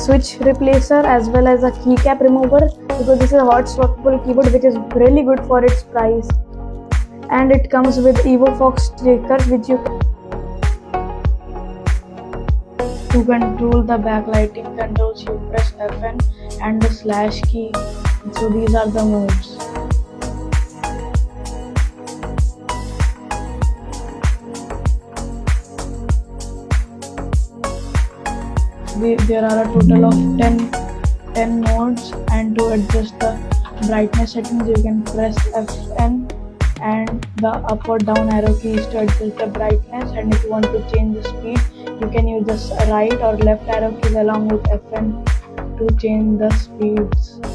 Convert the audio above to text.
switch replacer as well as a keycap remover, because this is a hot swappable keyboard which is really good for its price. And it comes with EvoFox stickers which you to control the backlighting controls. You press Fn and the slash key. So these are the modes. There are a total of 10 modes, and to adjust the brightness settings you can press Fn and the up or down arrow keys to adjust the brightness, and if you want to change the speed you can use the right or left arrow keys along with Fn to change the speeds.